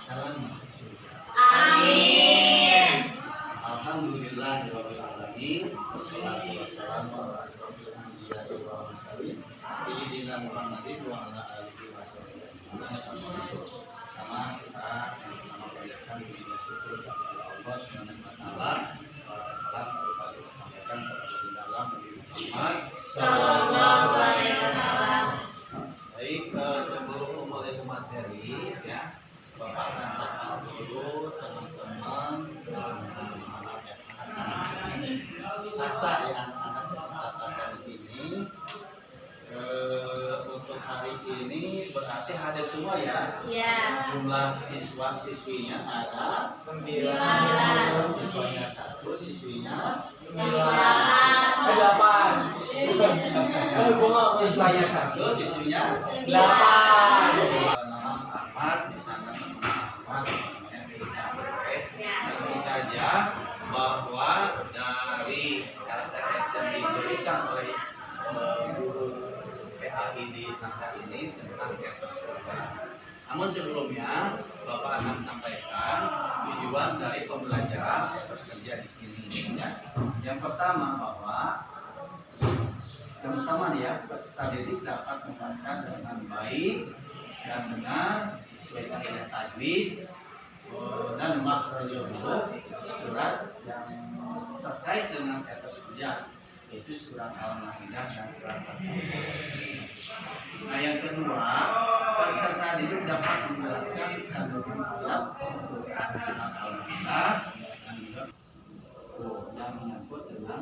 salam masuk surga. Amin. Alhamdulillahirabbil alamin. Wassalatu wassalamu ala asyrofil anbiya'i wal mursalin sayyidina Muhammadin wa ala alihi washabihi. Pertama kita sama-sama panjatkan puji dan syukur kepada Allah Subhanahu wa taala. Salam kepada disampaikan kepada baginda Allah Nabi Muhammad Sallallahu alaihi wasallam. Baik, sebelum memulai materi ya, Bapak akan sapa dulu teman-teman anak-anak ya, asa ya, anak-anak peserta asa di sini. Untuk hari ini berarti hadir semua ya. Ya. Jumlah siswa-siswinya ada 9. Siswanya 1, siswinya 8. Siswanya 1, siswinya 8. 8. Nama Ahmad di sana, Ahmad namanya bisa langsung saja bahwa dari karakteristik yang diberikan oleh guru PAI di NASA ini tentang etos kerja. Namun sebelumnya Bapak akan sampaikan tujuan dari pembelajaran etos kerja di sini ya. Yang pertama bahwa teman-teman ya, peserta didik dapat membaca dengan baik dan benar sesuai kaidah tajwid dan makhrajul huruf surat yang terkait dengan etos kerja, yaitu surat Al-Maidah dan surat Al-Fatihah. Nah, yang kedua, peserta didik dapat menjelaskan kandungan ayat Al-Quran surat Al-Maidah dan juga yang menyangkut dengan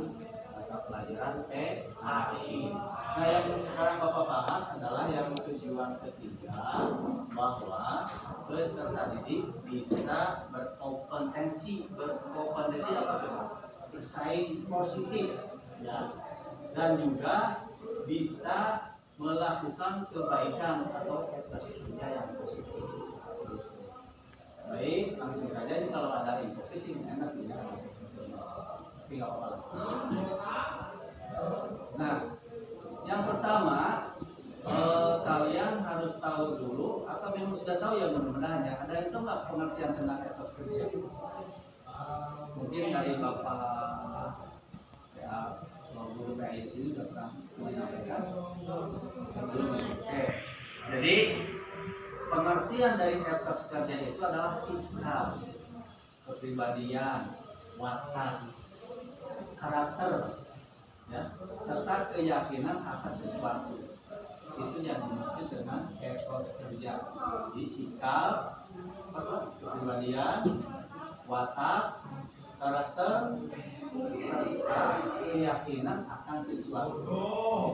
mata pelajaran PAI. Nah, yang sekarang Bapak bahas adalah yang tujuan ketiga, bahwa peserta didik bisa berkompetensi apa tuh? Bersaing positif ya, dan juga bisa melakukan kebaikan atau etos kerja yang positif. Baik, langsung saja ini kalau ada info sih enak ya. Tapi nggak apa-apa. Nah, yang pertama kalian harus tahu dulu, atau memang sudah tahu ya mudah-mudahan ya. Ada yang tahu nggak pengertian tentang etos kerja? Mungkin dari Bapak ya, guru PAI di sini sudah pernah menyampaikan. Oke. Jadi pengertian dari etos kerja itu adalah sikap, kepribadian, watak, karakter, ya, serta keyakinan atas sesuatu. Itu yang dimaksud dengan etos kerja. Jadi sikap, kepribadian, watak, karakter, serta keyakinan akan sesuatu.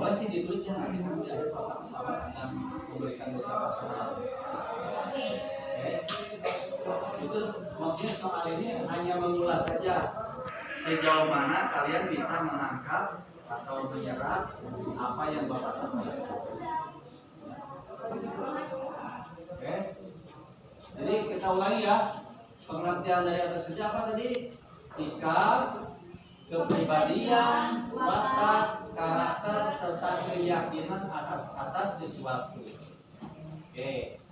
Boleh sih ditulis ya, nanti di akhir Bapak akan memberikan beberapa soal. Oke. Itu maksudnya soal ini hanya mengulas saja sejauh mana kalian bisa menangkap atau menyerap apa yang Bapak sampaikan. Oke. Jadi kita ulangi ya. Pengertian dari atas kerja apa tadi? Sikap, kepribadian, watak, karakter, serta keyakinan atas sesuatu. Oke.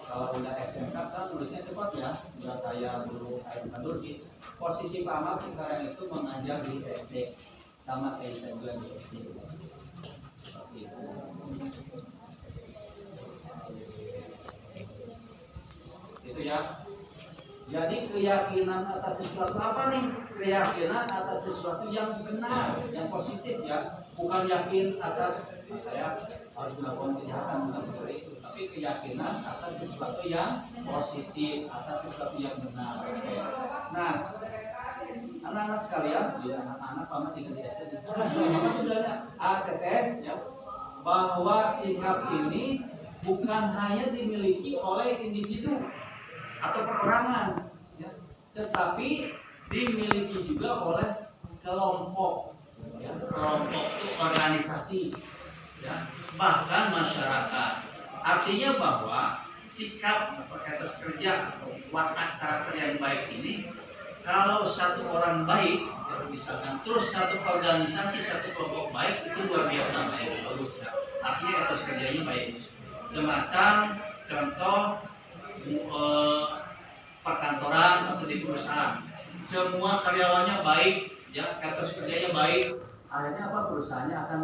Kalau udah SMK kan tulisnya cepat ya, udah kayak guru Aibun sih. Posisi Pak Ahmad sekarang itu mengajar di SD, sama kayak saya juga di SD. Seperti itu. Itu ya. Jadi keyakinan atas sesuatu apa nih? Keyakinan atas sesuatu yang benar, yang positif ya. Bukan yakin atas saya harus melakukan kejahatan, bukan seperti itu. Tapi keyakinan atas sesuatu yang positif, atas sesuatu yang benar. Oke. Nah, anak-anak sekalian, ya anak-anak paman tinggal di SD. Sudahnya ATT ya, bahwa sikap ini bukan hanya dimiliki oleh individu atau perorangan, ya, tetapi dimiliki juga oleh kelompok, ya, kelompok itu organisasi, ya, bahkan masyarakat. Artinya bahwa sikap atau etos kerja atau watak karakter yang baik ini, kalau satu orang baik, ya, misalkan terus satu organisasi, satu kelompok baik, itu luar biasa baik, bagus ya. Artinya etos kerjanya baik. Semacam contoh perkantoran atau di perusahaan, semua karyawannya baik, ya, etos kerjanya baik, akhirnya apa, perusahaannya akan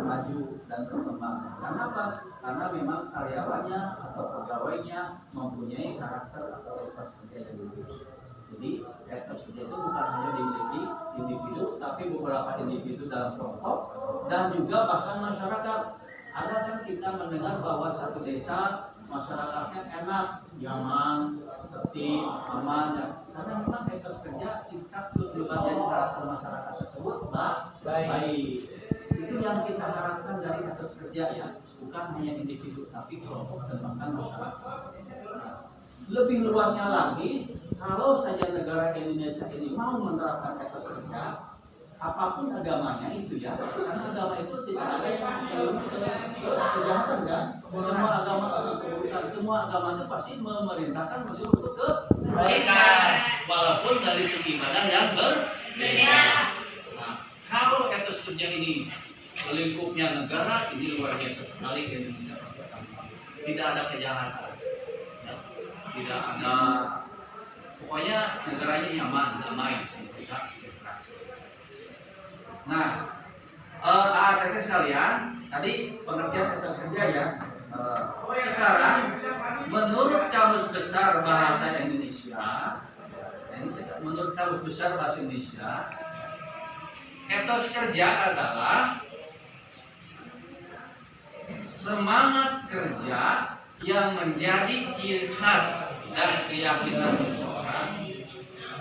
maju dan berkembang. Karena apa? Karena memang karyawannya atau pegawainya mempunyai karakter atau etos kerja yang bagus. Jadi etos kerja itu bukan hanya dimiliki individu, tapi beberapa individu dalam kelompok dan juga bahkan masyarakat. Ada kan kita mendengar bahwa satu desa masyarakatnya enak, nyaman, tertib, aman, ya. Karena memang etos kerja, sikap, kepribadian karakter masyarakat tersebut baik. Itu yang kita harapkan dari etos kerja, ya, bukan hanya individu tapi kelompok dan bahkan masyarakat. Nah, lebih luasnya lagi, kalau saja negara Indonesia ini mau menerapkan etos kerja, apapun agamanya itu, ya, karena agama itu tidak ada yang kejahatan, kan? Semua agama atau keburukan, semua agamanya pasti memerintahkan menyuruh untuk kebaikan, walaupun dari segi ibadah yang berbeda. Nah, kalau etos kerja ini lingkupnya negara, ini luar biasa sekali Indonesia pasti akan. Tidak ada kejahatan, ya. Tidak ada, pokoknya negaranya nyaman, damai, sejahtera. Nah, AATT sekalian, tadi pengertian etos kerja, ya. Sekarang menurut Kamus Besar Bahasa Indonesia, menurut Kamus Besar Bahasa Indonesia, etos kerja adalah semangat kerja yang menjadi ciri khas dan keyakinan seseorang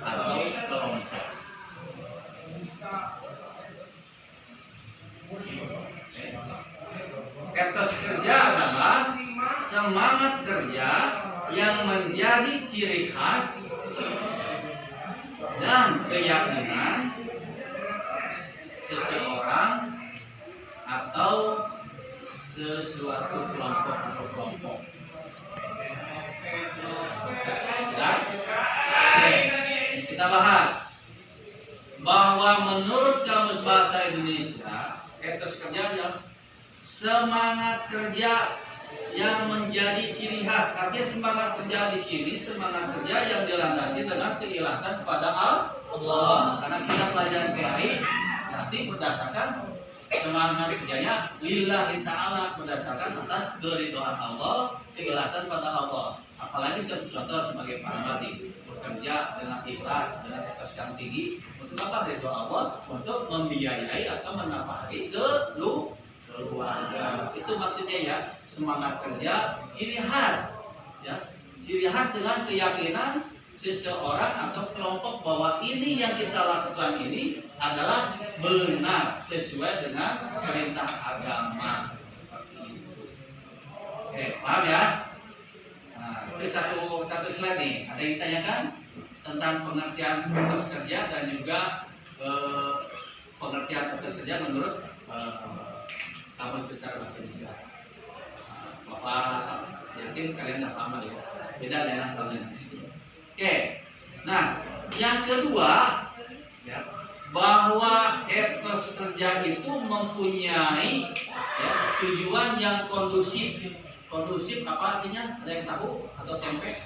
atau kelompok. Etos kerja adalah semangat kerja yang menjadi ciri khas dan keyakinan seseorang atau sesuatu kelompok atau kelompok. Oke, kita bahas bahwa menurut Kamus Bahasa Indonesia, etos kerja adalah semangat kerja yang menjadi ciri khas. Artinya semangat kerja di sini semangat kerja yang dilandasi dengan keikhlasan kepada Allah. Karena kita pelajaran PAI nanti berdasarkan semangat kerjanya lillahi ta'ala, berdasarkan atas keridhaan Allah, keikhlasan pada Allah. Apalagi contoh sebagai Pak Badi, bekerja dengan ikhlas, dengan etos yang tinggi. Untuk apa? Ridho Allah, untuk membiayai atau menafkahi keluarga. Itu maksudnya, ya, semangat kerja ciri khas, ya, ciri khas dengan keyakinan seseorang atau kelompok bahwa ini yang kita lakukan ini adalah benar sesuai dengan perintah agama, seperti itu. Oke, paham, ya? Nah, itu satu slide nih. Ada yang ditanyakan tentang pengertian etos kerja dan juga pengertian etos kerja menurut Kamus Besar Bahasa Indonesia. Bapak yakin kalian tidak paham, ya? Beda dengan kalian. Oke. Nah, yang kedua, ya, bahwa etos kerja itu mempunyai, ya, tujuan yang kondusif. Kondusif apa artinya? Ada yang tahu atau tempe?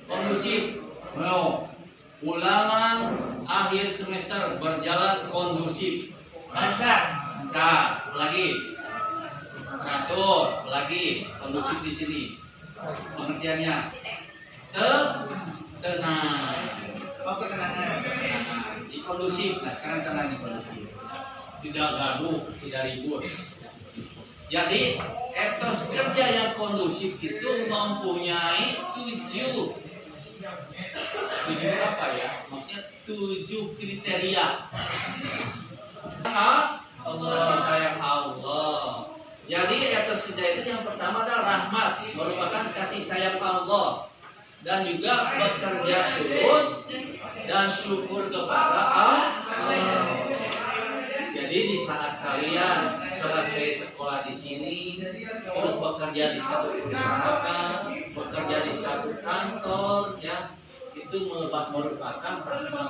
Kondusif. No. Ulangan akhir semester berjalan kondusif. Lancar, lagi teratur, lagi kondusif di sini. Pengertiannya tenang. Oke, tenang. Di kondusif. Nah, sekarang tenang, di kondusif. Tidak gaduh, tidak ribut. Jadi etos kerja yang kondusif itu mempunyai tujuh apa, ya? Maksudnya 7 kriteria. Kasih sayang Allah. Jadi etos kerja itu yang pertama adalah rahmat, merupakan kasih sayang Allah, dan juga bekerja terus dan syukur kepada Allah. Jadi di saat kalian selesai sekolah di sini, terus bekerja di satu perusahaan, bekerja di satu kantor, ya, itu merupakan rahmat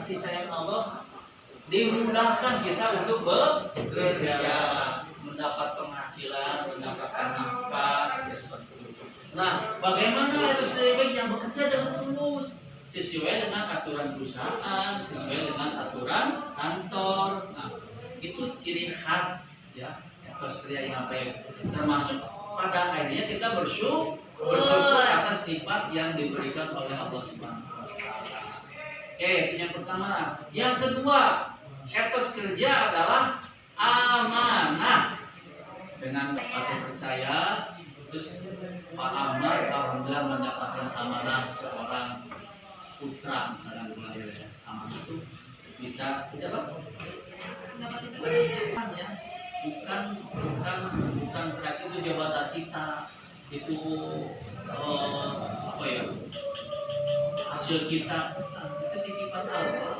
kasih sayang Allah. Dimudahkan kita untuk bekerja, mendapat penghasilan, mendapatkan nafkah, ya, seperti itu. Nah, bagaimana etos kerja baik yang bekerja dengan tulus sesuai dengan aturan perusahaan, sesuai dengan aturan kantor. Nah, itu ciri khas ya etos kerja yang baik. Termasuk pada akhirnya kita bersyukur atas nikmat yang diberikan oleh Allah Subhanahu wa taala. Oke, itu yang pertama. Yang kedua, etos kerja adalah amanah. Dengan patut percaya, terus Pak Ahmad alhamdulillah mendapatkan amanah seorang putra misalnya ya. Amanah itu bisa tidak apa? Ya. Bukan berarti itu jabatan kita itu apa ya hasil kita itu titipan Allah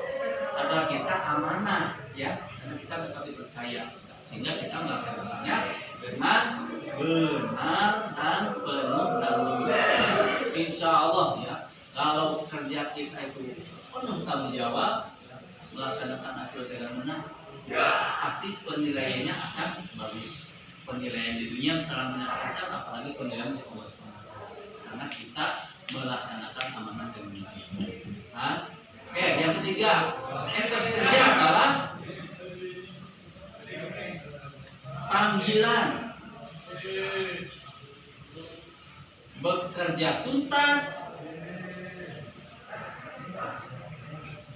agar kita amanah ya karena kita dapat dipercaya sehingga kita melaksanakannya dengan benar dan penuh tanggung jawab. Insya Allah ya kalau kerja kita itu penuh tanggung jawab ya, melaksanakan aturan dengan benar ya, pasti penilaiannya akan bagus. Penilaian di dunia misalnya menyatakan apalagi penilaian di Allah SWT karena kita melaksanakan amanah dengan baik. Nah, oke, yang ketiga, etos kerja adalah panggilan bekerja tuntas,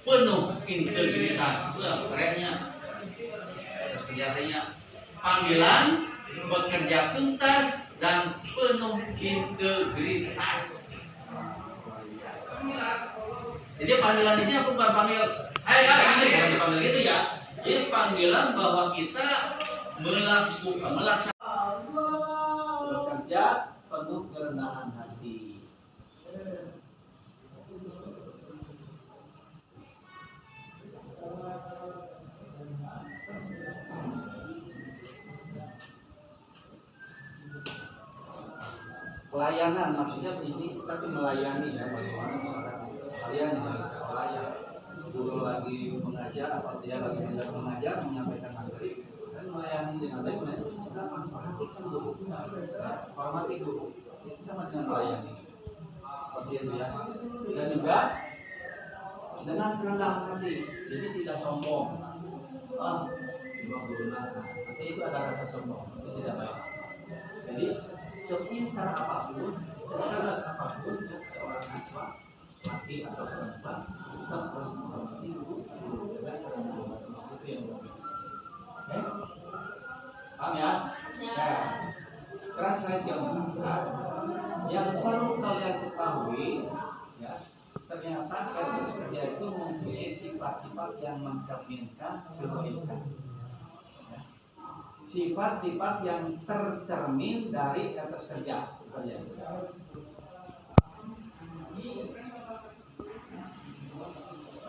penuh integritas. Itu kerennya. Etos kerjanya panggilan bekerja tuntas dan penuh integritas. Jadi panggilan di sini aku bukan panggil, hai ya, ini bukan dipanggil gitu ya. Ini panggilan bahwa kita melaksanakan bekerja penuh kerendahan hati. Pelayanan maksudnya ini tapi melayani ya bagaimana misalkan kalian yang lagi sekolah ya guru lagi mengajar atau dia lagi mengajar menyampaikan materi dan melayani dengan baik kita perhatikan guru hormati guru itu sama dengan melayani seperti itu ya dan juga dengan kerendahan hati jadi tidak sombong cuma guru nanti itu ada rasa sombong itu tidak baik jadi sepintar apapun, secerdas apapun ya, seorang siswa laki atau perempuan kita harus menghormati guru dengan menghormati itu yang luar biasa. Oke, paham ya? Ya. Sekarang saya jelaskan yang perlu kalian ketahui ya ternyata etos kerja itu mempunyai sifat-sifat yang mencerminkan kebaikan. Sifat-sifat yang tercermin dari etos kerja.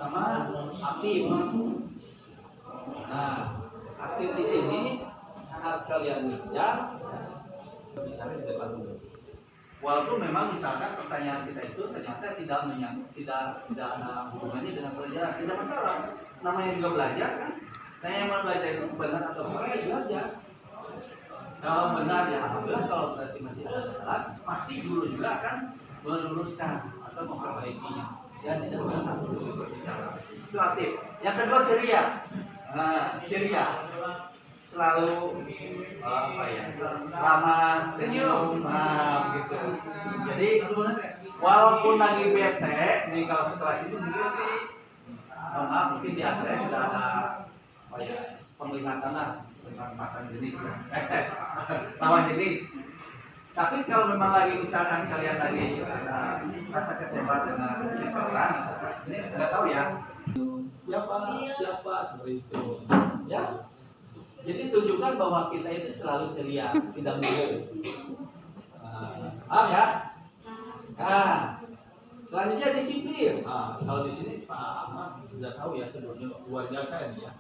Sama aktif. Nah, aktif di sini saat kalian kerja bicara di depan umum. Walaupun memang misalkan pertanyaan kita itu ternyata tidak ada hubungannya dengan pelajaran, tidak masalah. Namanya juga belajar kan. Nah yang mau belajar itu benar atau salah ya belajar. Kalau benar ya alhamdulillah, kalau berarti masih ada kesalahan, pasti guru juga akan meluruskan atau memperbaikinya. Dan tidak usah takut dulu berbicara. Itu aktif. Yang kedua ceria. Nah ceria selalu apa ya ramah, senyum, gitu. Jadi walaupun lagi bete, nih kalau setelah itu mungkin di akhirnya sudah ada penglihatan lah tentang pasang jenis lawan jenis. Tapi kalau memang lagi misalkan kalian lagi ada rasa kecewa dengan seseorang misalkan ini nggak tahu ya siapa seperti itu ya jadi tunjukkan bahwa kita itu selalu ceria tidak mundur. Paham ya? Nah selanjutnya disiplin. Kalau di sini Pak Ahmad sudah tahu ya sebelumnya luar biasa ya.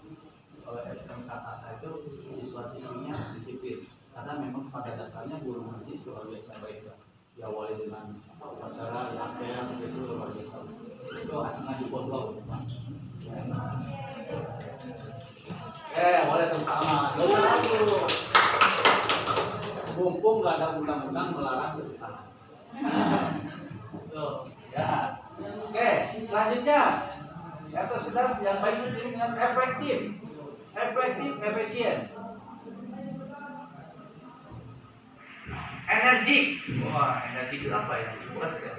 Oleh SMK Tasa itu siswa-siswinya disiplin karena memang pada dasarnya guru ngaji luar biasa baik ya. Diawali dengan upacara yang itu luar biasa. Itu ngaji pondok. Boleh terutama. Mumpung nggak ada undang-undang melarang berbicara. Tuh, ya. Oke, selanjutnya kata sedang yang baik itu dengan efektif, efisien, energik. Wah, energik itu apa ya? Puas ya.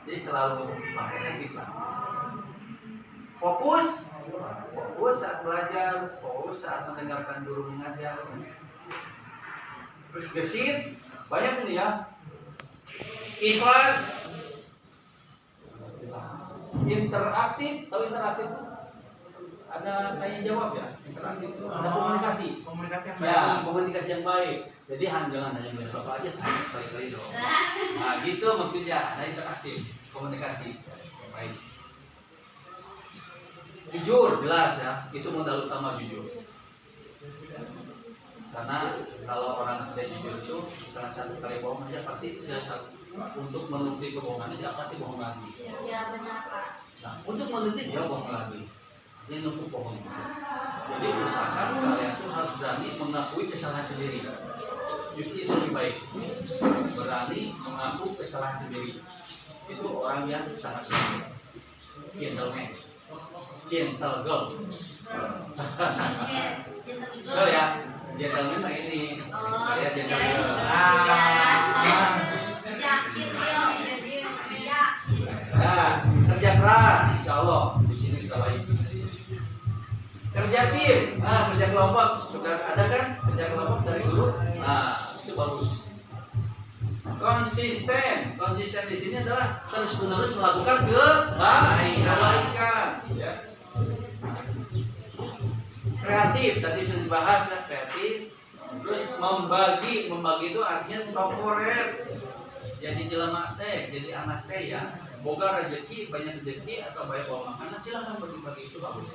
Jadi selalu pakai energik lah. Fokus, fokus saat belajar, fokus saat mendengarkan guru mengajar. Terus gesit, banyak nih ya. Ikhlas, interaktif, tahu interaktif? Ada tanya jawab ya, interaktif itu ada komunikasi. Komunikasi yang Ya, baik. komunikasi yang baik. Jadi jangan hanya melihat bapak aja, tanya sekali-kali dong. Nah, gitu maksudnya, ada interaktif, komunikasi yang baik. Jujur, jelas ya, itu modal utama jujur. Karena kalau orang tidak jujur itu salah satu kali bohong aja pasti untuk menutupi kebohongannya dia pasti bohong lagi. Ya benar Pak. Nah, untuk menutupi dia bohong lagi. Dia nutup bohong. Jadi usahakan kalian tuh harus berani mengakui kesalahan sendiri. Justru itu lebih baik. Berani mengaku kesalahan sendiri. Itu orang yang sangat baik. Gentleman. Gentle girl. Yes. Betul ya. Gentleman mah ini. Oh, Kayak ya, gentleman. yakin ya. Nah, kerja keras, insya Allah di sini sudah baik. Kerja tim, nah kerja kelompok sudah ada kan? Kerja kelompok dari guru, nah itu bagus. Konsisten di sini adalah terus menerus melakukan kebaikan. Ya. Kreatif, tadi sudah dibahas ya, kreatif. Terus membagi itu artinya corporate. Jadi jelema teh, jadi anak teh ya, boga rezeki, banyak rezeki atau banyak bawa makanan, silakan bagi-bagi itu bagus.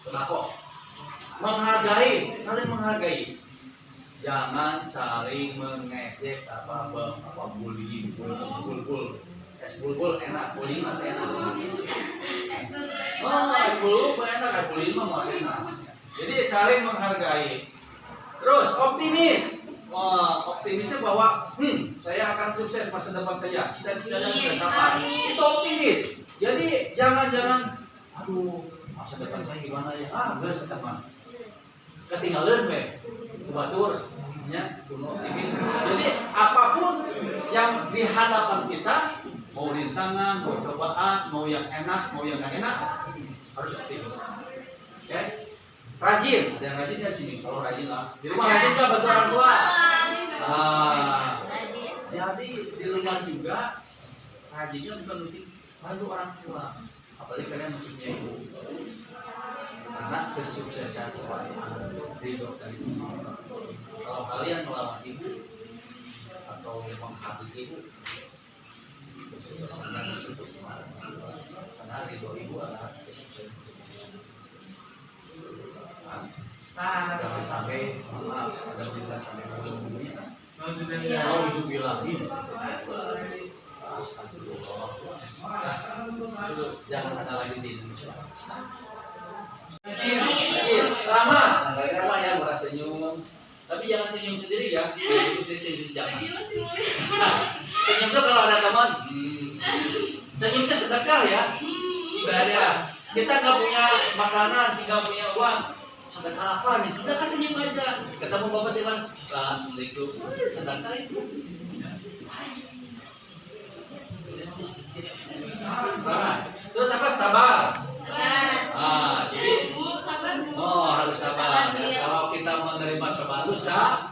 Sembako, menghargai, saling menghargai, jangan saling mengejek apa bullying, bulbul, es bulbul enak, bullying mah enak. Oh, es bulbul enak, bullying mah enak. Jadi saling menghargai. Terus optimis. Wah, optimisnya bahwa saya akan sukses masa depan saya, cita-citanya sudah sampai. Itu optimis. Jadi jangan aduh masa depan saya gimana ya? Geus teman. Ketinggalan we. Kubatur nya kuno optimis. Jadi apapun yang di hadapan kita, mau rintangan, mau cobaan, mau yang enak, mau yang enggak enak, harus optimis. Oke? Rajin, ada yang rajin kan sini, kalau rajin lah. Di rumah rajin juga bantu orang tua. Jadi di rumah juga rajinnya bukan mungkin bantu orang tua. Apalagi kalian masih punya ibu. Karena kesuksesan seorang anak ridho dari ibu. Kalau kalian melawan ibu atau menghabis ibu, kesuksesan itu semangat. Karena ridho ibu adalah kesuksesan. Jangan sampai maaf ada berita sampai ujungnya. Nauzubillahin. Astagfirullah. Jangan ada lagi di Indonesia. Lama, lama ya murah senyum. Tapi jangan senyum sendiri ya. Senyum jangan. Senyum tuh kalau ada teman. Senyum itu sedekah ya. Saya kita nggak punya makanan, tidak punya uang. Sedekah apa nih? Sedekah senyum aja. Ketemu bapak teman, assalamualaikum. Sedekah itu. Terus apa? Sabar. Jadi harus sabar. Kalau kita menerima cobaan itu sabar.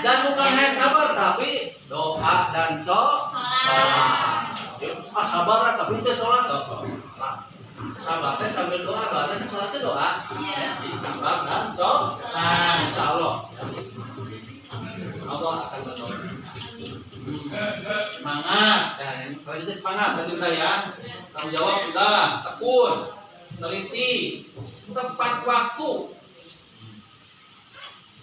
Dan bukan hanya sabar, tapi doa dan sholat. Sabar tapi itu sholat sabar teh sambil doa, dan sholatnya doa. Jadi sabar dan sholat. Insya Allah Allah akan menolong. Semangat, kalau itu semangat tadi udah ya. Tanggung jawab sudah, tekun, teliti, tepat waktu.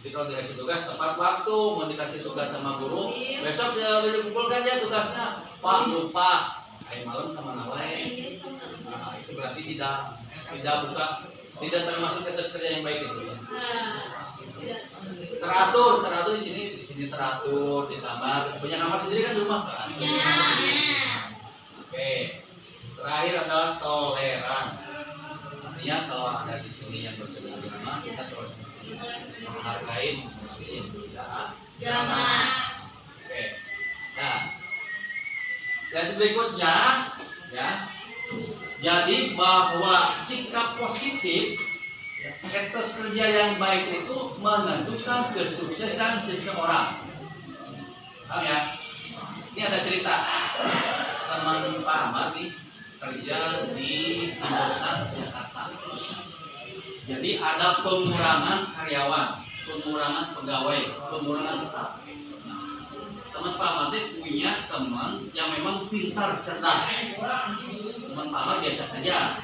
Jadi kalau dikasih tugas tepat waktu, mau dikasih tugas sama guru, besok saya dikumpulkan ya tugasnya. Pak lupa, malam kemana wae. Nah, itu berarti tidak termasuk etos kerja yang baik itu. Teratur di sini sini teratur di kamar, punya kamar sendiri kan di rumah kan? Oke. Terakhir adalah toleran. Artinya kalau ada di sini yang bersebut di rumah, kita terus menghargai, menghargai Jangan. Oke. Nah, slide berikutnya ya. Jadi bahwa sikap positif etos kerja yang baik itu menentukan kesuksesan seseorang. Paham ya? Ini ada cerita teman Pak Ahmad nih kerja di Indosat Jakarta. Jadi ada pengurangan karyawan, pengurangan pegawai, pengurangan staf. Teman Pak Ahmad punya teman yang memang pintar, cerdas. Teman Pak Ahmad biasa saja,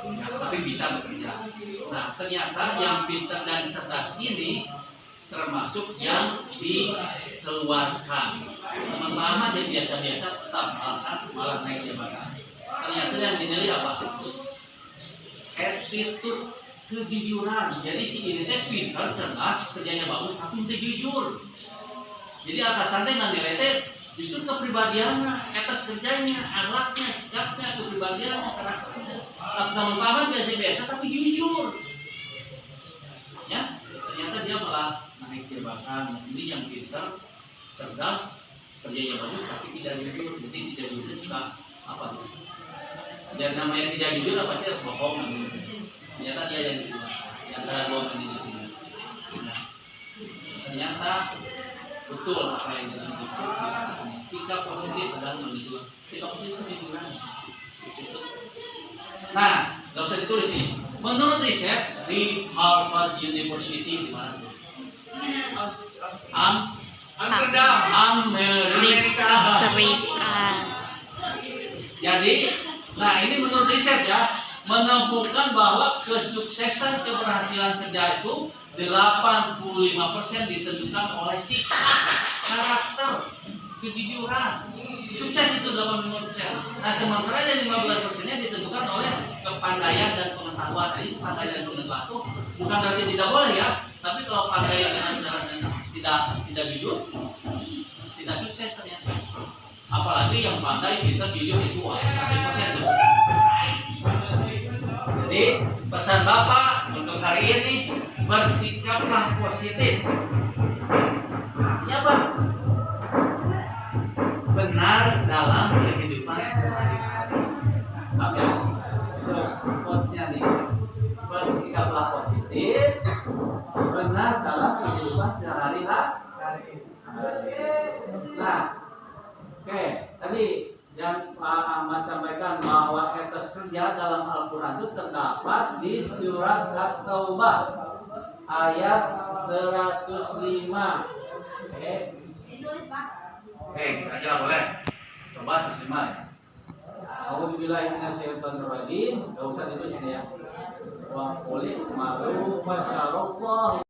ya, tapi bisa bekerja. Nah, ternyata yang pintar dan cerdas ini termasuk yang dikeluarkan. Teman Pak Ahmad yang biasa-biasa tetap malah naik jabatan. Ternyata yang dinilai apa? Attitude, kejujuran. Jadi si ini teh pintar, cerdas, kerjanya bagus, tapi tidak jujur. Jadi atasannya nggak nilai justru kepribadiannya, etos kerjanya, akhlaknya, sikapnya, kepribadiannya, karakternya. Teman Pak Ahmad biasa-biasa tapi jujur. Ya, ternyata dia malah naik jabatan. Ini yang pintar, cerdas, kerjanya bagus tapi tidak jujur. Jadi tidak jujur suka apa tuh? Dan namanya tidak jujur apa sih? Bohong. Ternyata dia yang jujur. Ternyata bohong ini jujur. Nah, ternyata betul apa yang dikatakan. Sikap positif adalah menunjukkan. Sikap positif menunjukkan. Nah, nggak usah ditulis nih. Menurut riset di Harvard University di mana? Amsterdam, Amerika Serikat. Jadi, nah ini menurut riset ya, menemukan bahwa kesuksesan keberhasilan kerja itu 85% ditentukan oleh sikap, karakter, kejujuran. Sukses itu 85%. Nah, sementara yang 15%-nya ditentukan oleh kepandaian dan pengetahuan. Jadi pandai dan pengetahuan itu bukan berarti tidak boleh ya, tapi kalau pandai dengan cara tidak jujur, tidak sukses ternyata. Apalagi yang pandai kita jujur itu 100% tuh. Jadi pesan Bapak untuk hari ini, bersikaplah positif. Ini apa? Benar dalam kehidupan sehari-hari. Apa ya? Itu quotes-nya nih. Bersikaplah positif, benar dalam kehidupan sehari-hari. Nah, oke, tadi yang Pak Ahmad sampaikan bahwa etos kerja dalam Al-Quran itu terdapat di surat At-Taubah ayat 105. Oke. Ditulis, Pak. Oke, aja boleh. Coba 105 ya. Alhamdulillah minasyaitonir rajim. Enggak usah ditulis ya. Wa qul ma'ruf wa syarallah.